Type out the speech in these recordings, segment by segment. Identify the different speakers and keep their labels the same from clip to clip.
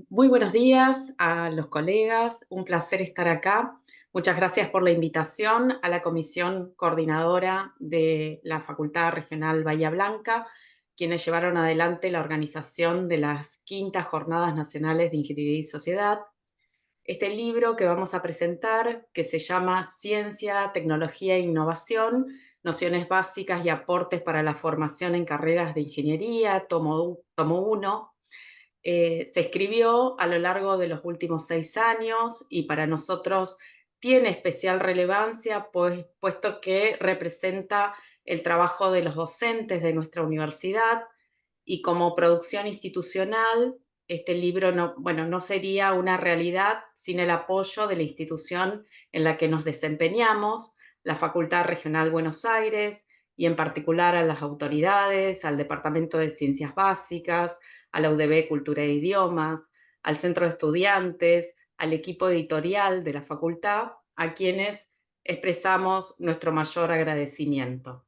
Speaker 1: Muy buenos días a los colegas, un placer estar acá. Muchas gracias por la invitación a la comisión coordinadora de la Facultad Regional Bahía Blanca, quienes llevaron adelante la organización de las quintas Jornadas Nacionales de Ingeniería y Sociedad. Este libro que vamos a presentar, que se llama Ciencia, Tecnología e Innovación, Nociones Básicas y Aportes para la Formación en Carreras de Ingeniería, tomo 1. Se escribió a lo largo de los últimos 6 años y para nosotros tiene especial relevancia, pues, puesto que representa el trabajo de los docentes de nuestra universidad y como producción institucional, este libro no sería una realidad sin el apoyo de la institución en la que nos desempeñamos, la Facultad Regional Buenos Aires, y en particular a las autoridades, al Departamento de Ciencias Básicas, a la UDB Cultura e Idiomas, al Centro de Estudiantes, al equipo editorial de la facultad, a quienes expresamos nuestro mayor agradecimiento.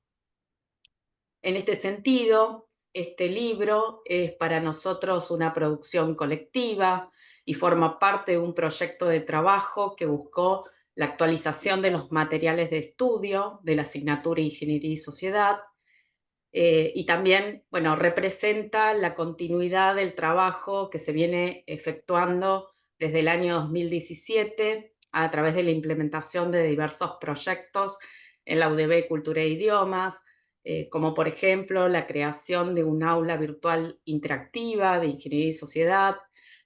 Speaker 1: En este sentido, este libro es para nosotros una producción colectiva y forma parte de un proyecto de trabajo que buscó la actualización de los materiales de estudio de la asignatura Ingeniería y Sociedad, y también, representa la continuidad del trabajo que se viene efectuando desde el año 2017 a través de la implementación de diversos proyectos en la UDB Cultura e Idiomas, como por ejemplo la creación de un aula virtual interactiva de Ingeniería y Sociedad,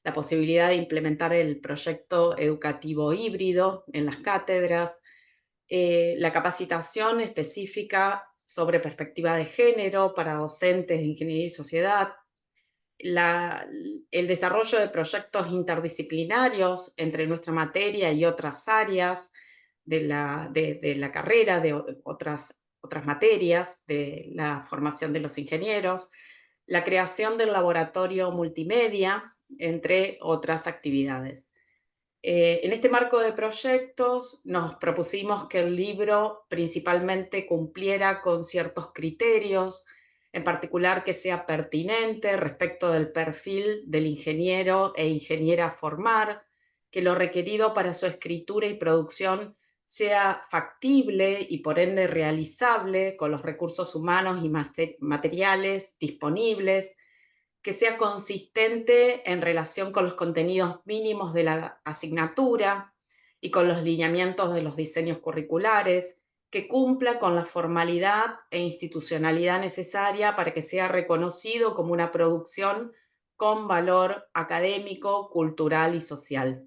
Speaker 1: la posibilidad de implementar el proyecto educativo híbrido en las cátedras, la capacitación específica sobre perspectiva de género para docentes de ingeniería y sociedad, la- el desarrollo de proyectos interdisciplinarios entre nuestra materia y otras áreas de la carrera, otras materias de la formación de los ingenieros, la creación del laboratorio multimedia, entre otras actividades. En este marco de proyectos nos propusimos que el libro principalmente cumpliera con ciertos criterios, en particular que sea pertinente respecto del perfil del ingeniero e ingeniera a formar, que lo requerido para su escritura y producción sea factible y por ende realizable con los recursos humanos y materiales disponibles, que sea consistente en relación con los contenidos mínimos de la asignatura y con los lineamientos de los diseños curriculares, que cumpla con la formalidad e institucionalidad necesaria para que sea reconocido como una producción con valor académico, cultural y social.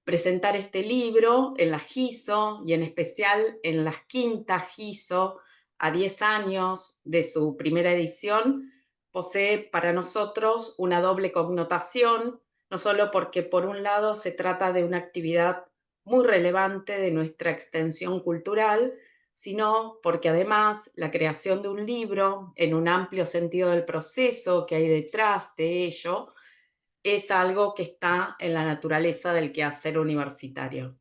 Speaker 1: Presentar este libro en la GISO y en especial en las quintas GISO a 10 años de su primera edición posee para nosotros una doble connotación, no solo porque por un lado se trata de una actividad muy relevante de nuestra extensión cultural, sino porque además la creación de un libro, en un amplio sentido del proceso que hay detrás de ello, es algo que está en la naturaleza del quehacer universitario.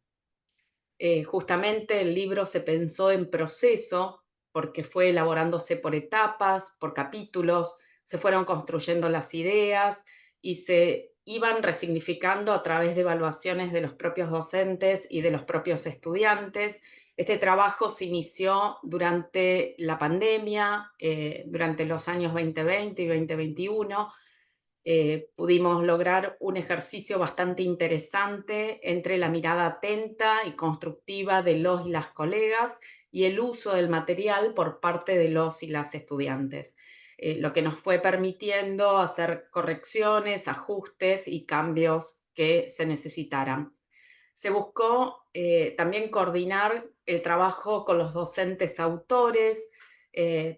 Speaker 1: Justamente el libro se pensó en proceso porque fue elaborándose por etapas, por capítulos, se fueron construyendo las ideas y se iban resignificando a través de evaluaciones de los propios docentes y de los propios estudiantes. Este trabajo se inició durante la pandemia, durante los años 2020 y 2021. Pudimos lograr un ejercicio bastante interesante entre la mirada atenta y constructiva de los y las colegas y el uso del material por parte de los y las estudiantes, lo que nos fue permitiendo hacer correcciones, ajustes y cambios que se necesitaran. Se buscó también coordinar el trabajo con los docentes autores,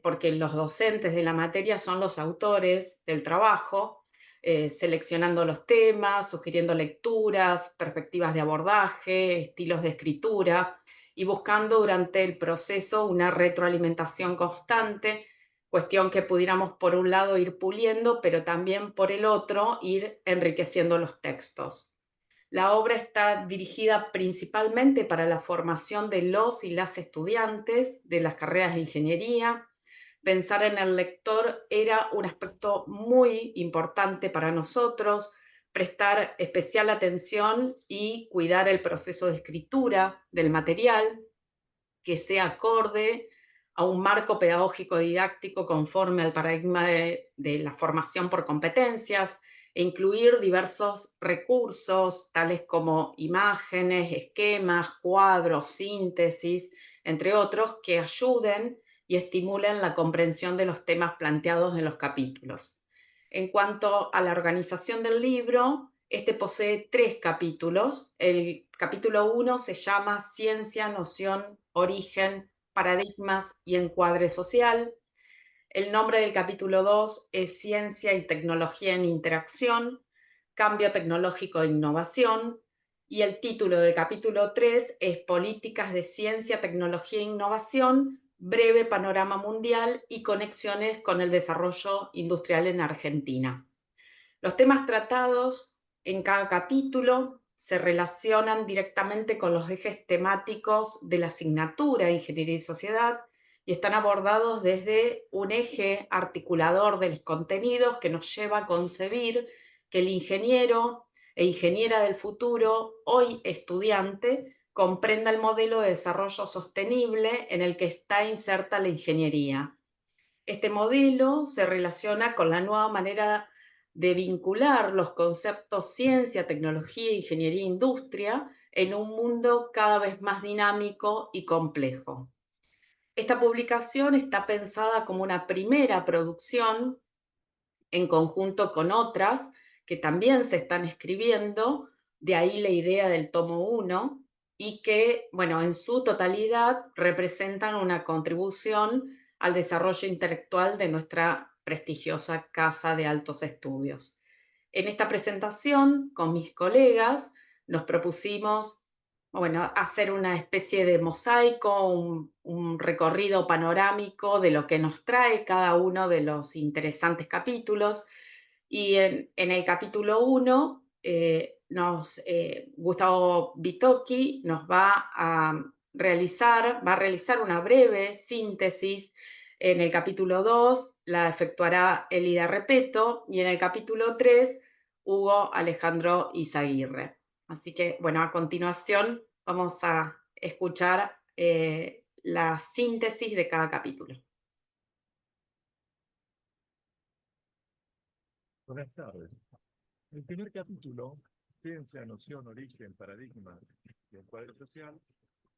Speaker 1: porque los docentes de la materia son los autores del trabajo, seleccionando los temas, sugiriendo lecturas, perspectivas de abordaje, estilos de escritura y buscando durante el proceso una retroalimentación constante, cuestión que pudiéramos por un lado ir puliendo, pero también por el otro ir enriqueciendo los textos. La obra está dirigida principalmente para la formación de los y las estudiantes de las carreras de ingeniería, pensar en el lector era un aspecto muy importante para nosotros, prestar especial atención y cuidar el proceso de escritura del material, que sea acorde a un marco pedagógico didáctico conforme al paradigma de la formación por competencias e incluir diversos recursos, tales como imágenes, esquemas, cuadros, síntesis, entre otros, que ayuden y estimulen la comprensión de los temas planteados en los capítulos. En cuanto a la organización del libro, este posee 3 capítulos. El capítulo 1 se llama Ciencia, noción, origen, paradigmas y encuadre social. El nombre del capítulo 2 es Ciencia y tecnología en interacción, cambio tecnológico e innovación. Y el título del capítulo 3 es Políticas de ciencia, tecnología e innovación, breve panorama mundial y conexiones con el desarrollo industrial en Argentina. Los temas tratados en cada capítulo se relacionan directamente con los ejes temáticos de la asignatura Ingeniería y Sociedad y están abordados desde un eje articulador de los contenidos que nos lleva a concebir que el ingeniero e ingeniera del futuro, hoy estudiante, comprenda el modelo de desarrollo sostenible en el que está inserta la ingeniería. Este modelo se relaciona con la nueva manera de vincular los conceptos ciencia, tecnología, ingeniería e industria en un mundo cada vez más dinámico y complejo. Esta publicación está pensada como una primera producción en conjunto con otras que también se están escribiendo, de ahí la idea del tomo 1, y que, bueno, en su totalidad representan una contribución al desarrollo intelectual de nuestra prestigiosa Casa de Altos Estudios. En esta presentación, con mis colegas, nos propusimos, bueno, hacer una especie de mosaico, un recorrido panorámico de lo que nos trae cada uno de los interesantes capítulos. Y en el capítulo 1, Gustavo Bitocchi nos va a realizar una breve síntesis. En el capítulo 2 la efectuará Elida Repeto y en el capítulo 3 Hugo Alejandro Izaguirre. Así que, bueno, a continuación vamos a escuchar la síntesis de cada capítulo.
Speaker 2: Buenas tardes. El primer capítulo, Ciencia, noción, origen, paradigma y encuadre social,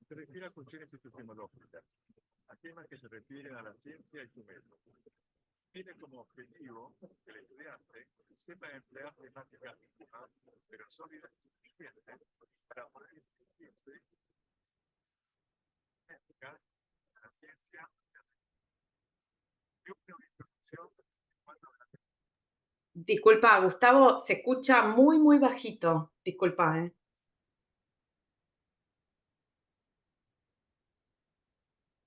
Speaker 2: se refiere a cuestiones epistemológicas, a temas que se refieren a la ciencia y su método. Tiene como objetivo que el estudiante sepa emplear temáticas mínimas, pero sólidas y suficientes para poder introducirse en la ciencia y una introducción en cuanto a la
Speaker 1: Disculpa, Gustavo, se escucha muy, muy bajito. Disculpa,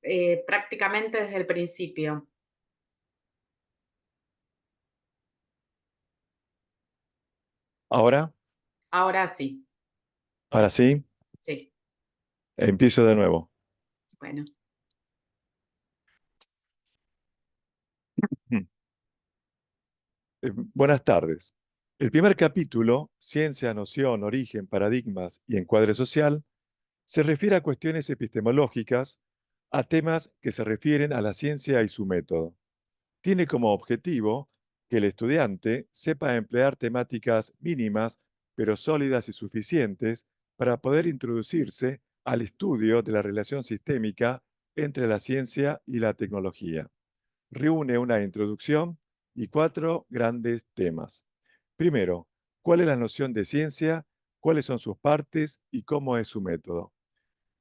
Speaker 1: ¿eh? Prácticamente desde el principio.
Speaker 2: Ahora,
Speaker 1: Ahora sí,
Speaker 2: ahora sí,
Speaker 1: sí.
Speaker 2: empiezo de nuevo.
Speaker 1: Bueno,
Speaker 2: Buenas tardes. El primer capítulo, Ciencia, noción, origen, paradigmas y encuadre social, se refiere a cuestiones epistemológicas, a temas que se refieren a la ciencia y su método. Tiene como objetivo que el estudiante sepa emplear temáticas mínimas, pero sólidas y suficientes para poder introducirse al estudio de la relación sistémica entre la ciencia y la tecnología. Reúne una introducción y 4 grandes temas. Primero, ¿cuál es la noción de ciencia? ¿Cuáles son sus partes y cómo es su método?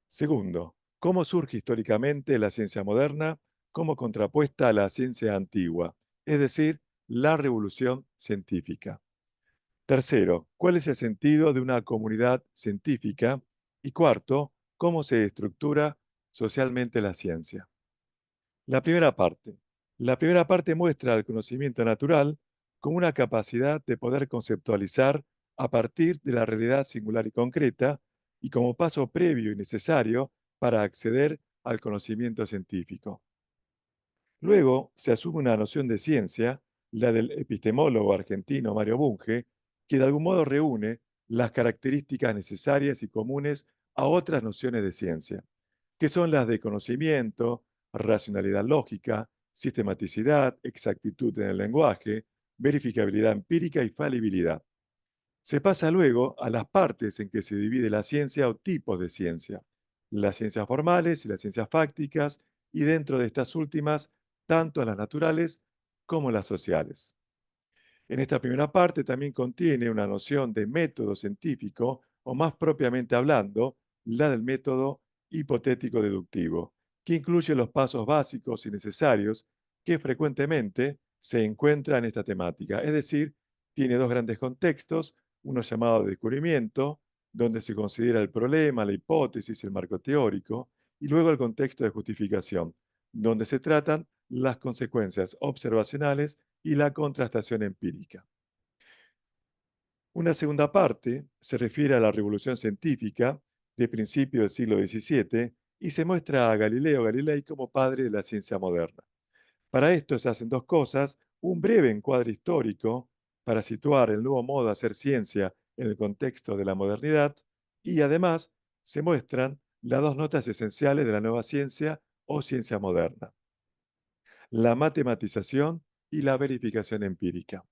Speaker 2: Segundo, ¿cómo surge históricamente la ciencia moderna como contrapuesta a la ciencia antigua? Es decir, la revolución científica. Tercero, ¿cuál es el sentido de una comunidad científica? Y cuarto, ¿cómo se estructura socialmente la ciencia? La primera parte. La primera parte muestra el conocimiento natural como una capacidad de poder conceptualizar a partir de la realidad singular y concreta y como paso previo y necesario para acceder al conocimiento científico. Luego se asume una noción de ciencia, la del epistemólogo argentino Mario Bunge, que de algún modo reúne las características necesarias y comunes a otras nociones de ciencia, que son las de conocimiento, racionalidad lógica, sistematicidad, exactitud en el lenguaje, verificabilidad empírica y falibilidad. Se pasa luego a las partes en que se divide la ciencia o tipos de ciencia, las ciencias formales y las ciencias fácticas, y dentro de estas últimas, tanto las naturales como las sociales. En esta primera parte también contiene una noción de método científico, o más propiamente hablando, la del método hipotético deductivo, que incluye los pasos básicos y necesarios que frecuentemente se encuentran en esta temática. Es decir, tiene dos grandes contextos, uno llamado descubrimiento, donde se considera el problema, la hipótesis, el marco teórico, y luego el contexto de justificación, donde se tratan las consecuencias observacionales y la contrastación empírica. Una segunda parte se refiere a la revolución científica de principios del siglo XVII y se muestra a Galileo Galilei como padre de la ciencia moderna. Para esto se hacen dos cosas: un breve encuadre histórico para situar el nuevo modo de hacer ciencia en el contexto de la modernidad, y además se muestran las dos notas esenciales de la nueva ciencia o ciencia moderna: la matematización y la verificación empírica.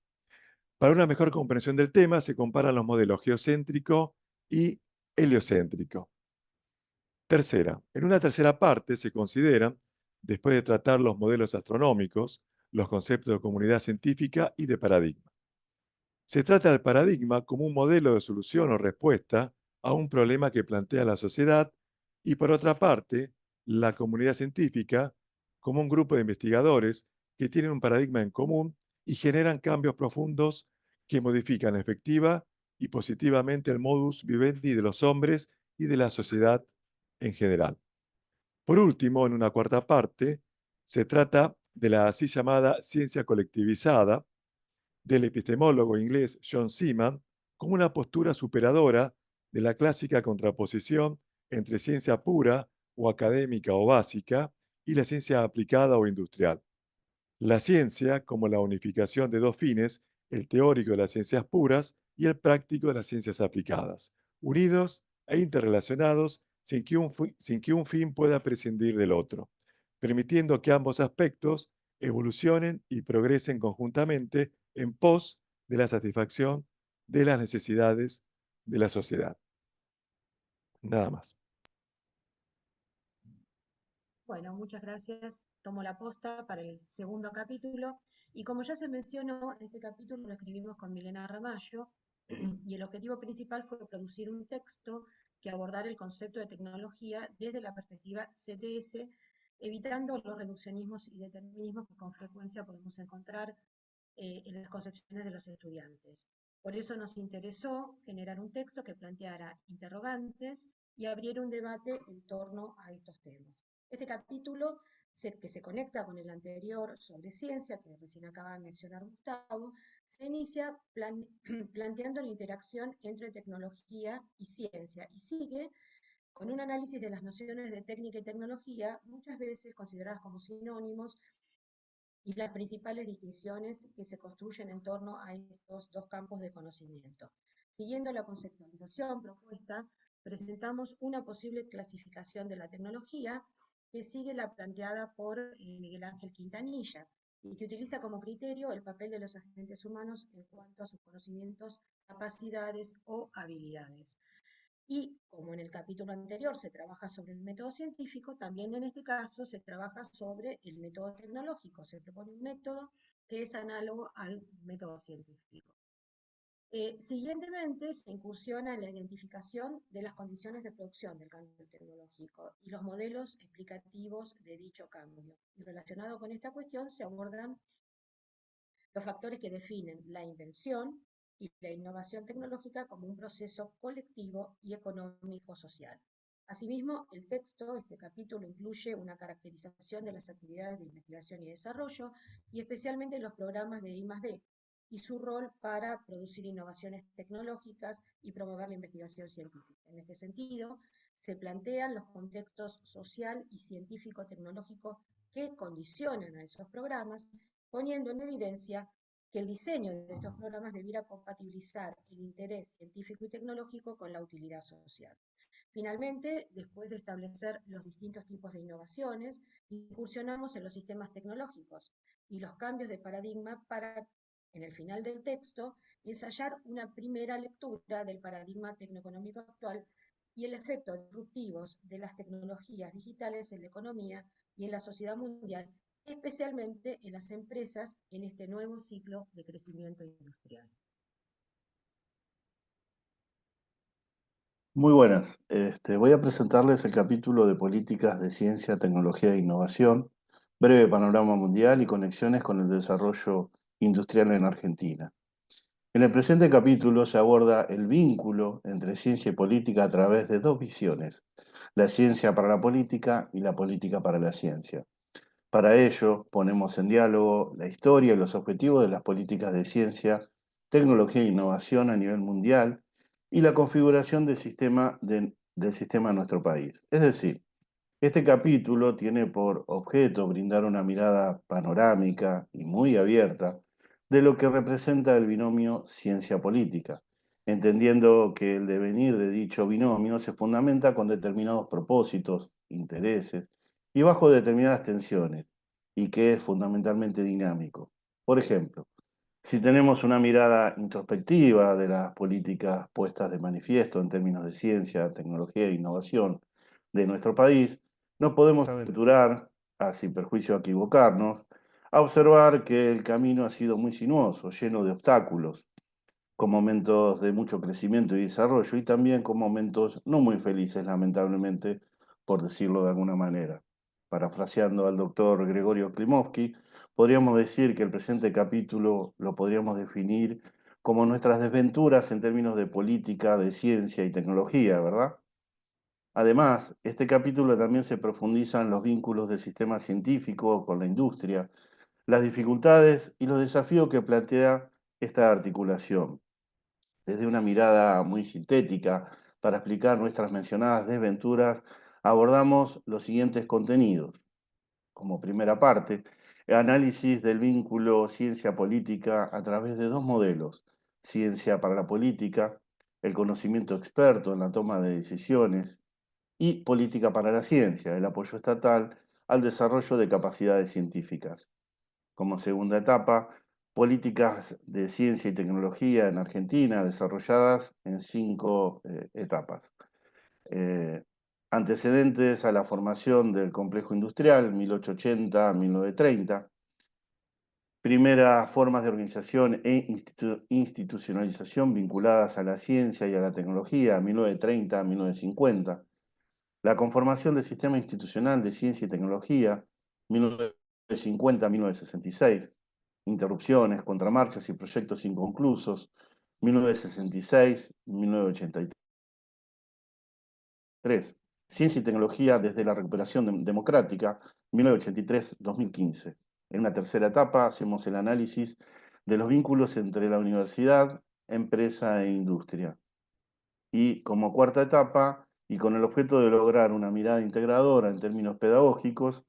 Speaker 2: Para una mejor comprensión del tema, se comparan los modelos geocéntrico y heliocéntrico. Tercera, en una tercera parte se consideran, después de tratar los modelos astronómicos, los conceptos de comunidad científica y de paradigma. Se trata del paradigma como un modelo de solución o respuesta a un problema que plantea la sociedad, y por otra parte, la comunidad científica como un grupo de investigadores que tienen un paradigma en común y generan cambios profundos que modifican efectiva y positivamente el modus vivendi de los hombres y de la sociedad en general. Por último, en una cuarta parte, se trata de la así llamada ciencia colectivizada del epistemólogo inglés John Seaman, como una postura superadora de la clásica contraposición entre ciencia pura o académica o básica y la ciencia aplicada o industrial. La ciencia como la unificación de dos fines, el teórico de las ciencias puras y el práctico de las ciencias aplicadas, unidos e interrelacionados sin que un fin pueda prescindir del otro, permitiendo que ambos aspectos evolucionen y progresen conjuntamente en pos de la satisfacción de las necesidades de la sociedad. Nada más.
Speaker 3: Bueno, muchas gracias. Tomo la posta para el segundo capítulo. Y como ya se mencionó, este capítulo lo escribimos con Milena Ramallo y el objetivo principal fue producir un texto que abordara el concepto de tecnología desde la perspectiva CTS, evitando los reduccionismos y determinismos que con frecuencia podemos encontrar en las concepciones de los estudiantes. Por eso nos interesó generar un texto que planteara interrogantes y abriera un debate en torno a estos temas. Este capítulo, que se conecta con el anterior sobre ciencia, que recién acaba de mencionar Gustavo, se inicia planteando la interacción entre tecnología y ciencia y sigue con un análisis de las nociones de técnica y tecnología, muchas veces consideradas como sinónimos, y las principales distinciones que se construyen en torno a estos dos campos de conocimiento. Siguiendo la conceptualización propuesta, presentamos una posible clasificación de la tecnología que sigue la planteada por Miguel Ángel Quintanilla y que utiliza como criterio el papel de los agentes humanos en cuanto a sus conocimientos, capacidades o habilidades. Y como en el capítulo anterior se trabaja sobre el método científico, también en este caso se trabaja sobre el método tecnológico. Se propone un método que es análogo al método científico. Siguientemente, se incursiona en la identificación de las condiciones de producción del cambio tecnológico y los modelos explicativos de dicho cambio. Y relacionado con esta cuestión se abordan los factores que definen la invención y la innovación tecnológica como un proceso colectivo y económico-social. Asimismo, el texto, este capítulo, incluye una caracterización de las actividades de investigación y desarrollo, y especialmente los programas de I+D, y su rol para producir innovaciones tecnológicas y promover la investigación científica. En este sentido, se plantean los contextos social y científico-tecnológico que condicionan a esos programas, poniendo en evidencia que el diseño de estos programas debiera compatibilizar el interés científico y tecnológico con la utilidad social. Finalmente, después de establecer los distintos tipos de innovaciones, incursionamos en los sistemas tecnológicos y los cambios de paradigma para, en el final del texto, ensayar una primera lectura del paradigma tecnoeconómico actual y el efecto disruptivos de las tecnologías digitales en la economía y en la sociedad mundial, especialmente en las empresas en este nuevo ciclo de crecimiento industrial.
Speaker 4: Muy buenas. Voy a presentarles el capítulo de Políticas de Ciencia, Tecnología e Innovación, breve panorama mundial y conexiones con el desarrollo industrial en Argentina. En el presente capítulo se aborda el vínculo entre ciencia y política a través de dos visiones, la ciencia para la política y la política para la ciencia. Para ello, ponemos en diálogo la historia y los objetivos de las políticas de ciencia, tecnología e innovación a nivel mundial y la configuración del sistema de nuestro país. Es decir, este capítulo tiene por objeto brindar una mirada panorámica y muy abierta de lo que representa el binomio ciencia-política, entendiendo que el devenir de dicho binomio se fundamenta con determinados propósitos, intereses y bajo determinadas tensiones, y que es fundamentalmente dinámico. Por ejemplo, si tenemos una mirada introspectiva de las políticas puestas de manifiesto en términos de ciencia, tecnología e innovación de nuestro país, no podemos aventurar, a sin perjuicio a equivocarnos, a observar que el camino ha sido muy sinuoso, lleno de obstáculos, con momentos de mucho crecimiento y desarrollo, y también con momentos no muy felices, lamentablemente, por decirlo de alguna manera. Parafraseando al doctor Gregorio Klimovsky, podríamos decir que el presente capítulo lo podríamos definir como nuestras desventuras en términos de política, de ciencia y tecnología, ¿verdad? Además, este capítulo también se profundiza en los vínculos del sistema científico con la industria, las dificultades y los desafíos que plantea esta articulación. Desde una mirada muy sintética, para explicar nuestras mencionadas desventuras, abordamos los siguientes contenidos. Como primera parte, el análisis del vínculo ciencia-política a través de dos modelos: ciencia para la política, el conocimiento experto en la toma de decisiones, y política para la ciencia, el apoyo estatal al desarrollo de capacidades científicas. Como segunda etapa, políticas de ciencia y tecnología en Argentina desarrolladas en 5 etapas. Eh, Antecedentes a la formación del complejo industrial, 1880-1930. Primeras formas de organización e institucionalización vinculadas a la ciencia y a la tecnología, 1930-1950. La conformación del sistema institucional de ciencia y tecnología, 1950-1966. Interrupciones, contramarchas y proyectos inconclusos, 1966-1983. Ciencia y tecnología desde la recuperación democrática, 1983-2015. En una tercera etapa hacemos el análisis de los vínculos entre la universidad, empresa e industria. Y como cuarta etapa, y con el objeto de lograr una mirada integradora en términos pedagógicos,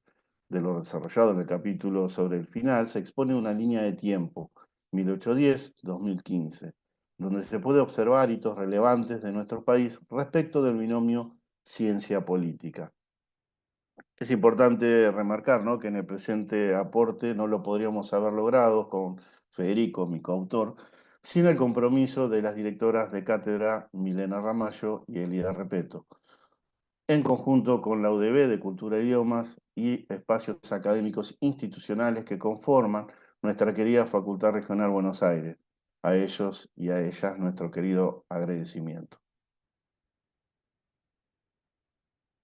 Speaker 4: de lo desarrollado en el capítulo sobre el final, se expone una línea de tiempo, 1810-2015, donde se puede observar hitos relevantes de nuestro país respecto del binomio ciencia-política. Es importante remarcar, ¿no?, que en el presente aporte no lo podríamos haber logrado con Federico, mi coautor, sin el compromiso de las directoras de cátedra Milena Ramallo y Elida Repeto, en conjunto con la UDB de Cultura e Idiomas y espacios académicos institucionales que conforman nuestra querida Facultad Regional Buenos Aires. A ellos y a ellas nuestro querido agradecimiento.